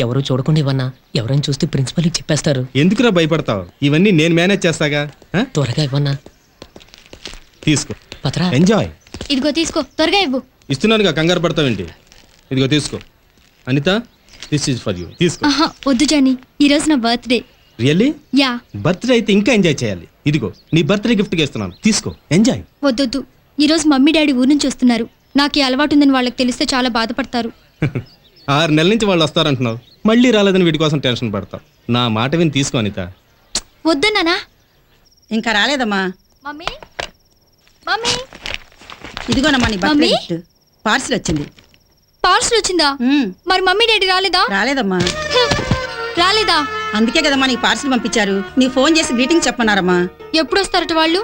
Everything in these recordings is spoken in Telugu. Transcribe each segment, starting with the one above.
ఎవరు చూడకుండా ఇవ్వన్నా, ఎవరైనా చూస్తే ప్రిన్సిపల్కి చెప్పేస్తారు. ఎందుకురా భయపడతావు? ఇవన్నీ నేను మేనేజ్ చేస్తాగా. త్వరగా ఇవ్వన్నా. తీసుకో, పత్రా. ఎంజాయ్. ఇదిగో తీసుకో, త్వరగా ఇవ్వు. ఇస్తున్నానుగా, కంగారు పడతావేంటి? ఇదిగో తీసుకో. Anitha, this is for you. తీసుకో. వద్దు జానీ, ఈరోజు నా బర్త్డే. రియల్లీ? యా. బర్త్డే అయితే ఇంకా ఎంజాయ్ చేయాలి. ఇదిగో నీ బర్త్డే గిఫ్ట్గా ఇస్తున్నాను, తీసుకో, ఎంజాయ్. వద్దొద్దు, ఈరోజు మమ్మీ డాడీ ఊరు నుంచి వస్తున్నారు. నాకు ఈ అలవాటు ఉందని వాళ్ళకి తెలిస్తే చాలా బాధపడతారు. 6 నెలల నుంచి వాళ్ళు వస్తారంటున్నావు, మళ్ళీ రాలేదని వీటి కోసం టెన్షన్ పడతావు. నా మాట విని తీసుకో అనిత. వద్దన్నానా? ఇంకా రాలేదమ్మా. మమ్మీ, మమ్మీ, ఇదిగోనమ్మా నీ బర్త్డే మమ్మీ? గిఫ్ట్. పార్సిల్ వచ్చింది. పార్సల్ వచ్చిందా? మరి మమ్మీ డాడీ రాలేదా? రాలేదమ్మా. రాలేదా? అందుకే కదమ్మా నీకు పార్సిల్ పంపించారు. నీ ఫోన్ చేసి గ్రీటింగ్ చెప్పన్నారమ్మా. ఎప్పుడు వస్తారట వాళ్ళు?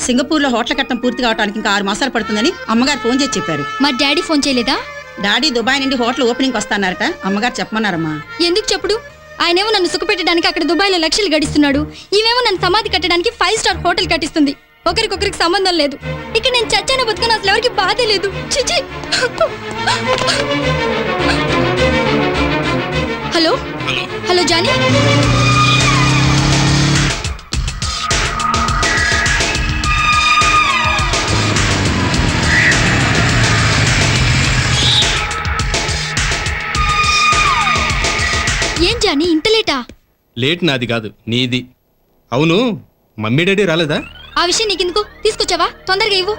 సింగపూర్లో హోటల్ కట్టడం పూర్తి కావడానికి ఇంకా 6 మాసాలు పడుతుందని అమ్మగారు ఫోన్ చేసి చెప్పారు. మరి డాడీ ఫోన్ చేయలేదా? డాడీ దుబాయ్ నుండి హోటల్ ఓపెనింగ్ వస్తానారట, అమ్మగారు చెప్పమన్నారమ్మా. ఎందుకు చెప్పుడు? ఆయనేమో నన్ను సుఖపెట్టడానికి అక్కడ దుబాయ్లో లక్షలు గడిస్తున్నాడు, ఈమెమో నన్ను సమాధి కట్టడానికి 5 స్టార్ హోటల్ కట్టిస్తుంది. ఒకరికొకరికి సంబంధం లేదు. ఇక్కడ నేను చచ్చాను బతుకుని అసలు ఎవరికి బాధే లేదు. చిచి. హలో హలో జానీ, ఏం జానీ ఇంత లేటా? లేట్ నాది కాదు, నీది. అవును, మమ్మీ డాడీ రాలేదా? ఆ విషయం నీకెందుకు? తీసుకొచ్చావా? తొందరగా ఇవ్వు.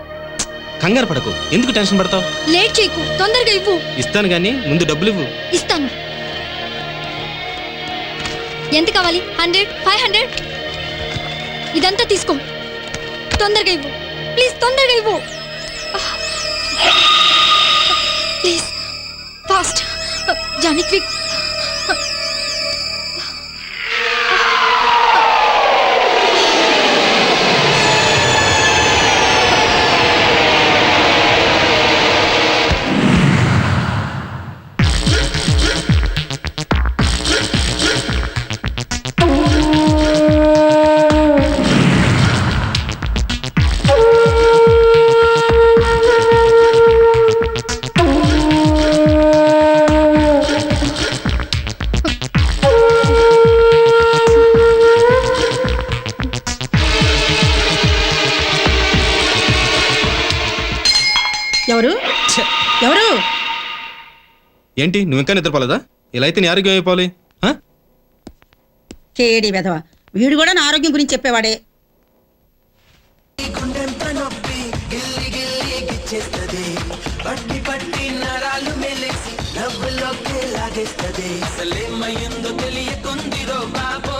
కంగారు పడకు, ఎందుకు టెన్షన్ పడతావు? లేట్ చేయకు, తొందరగా ఇవ్వు. ఇస్తాను గానీ ముందు డబ్బులు ఇవ్వు. ఇస్తాను. ఎంత కావాలి? 100, 500? ఇదంతా తీసుకో. తొందరగా ఇవ్వు ప్లీజ్, తొందరగా ఇవ్వు ప్లీజ్. Fast Johnny, quick. ఎవరు ఎవరు? ఏంటి, నువ్వు ఇంకా నిద్రపోలేదా? ఇలా అయితే నీ ఆరోగ్యం అయిపోవాలి. కేడి వెధవ, వీడు కూడా నా ఆరోగ్యం గురించి చెప్పేవాడే. తెలియకుందిరో బాబో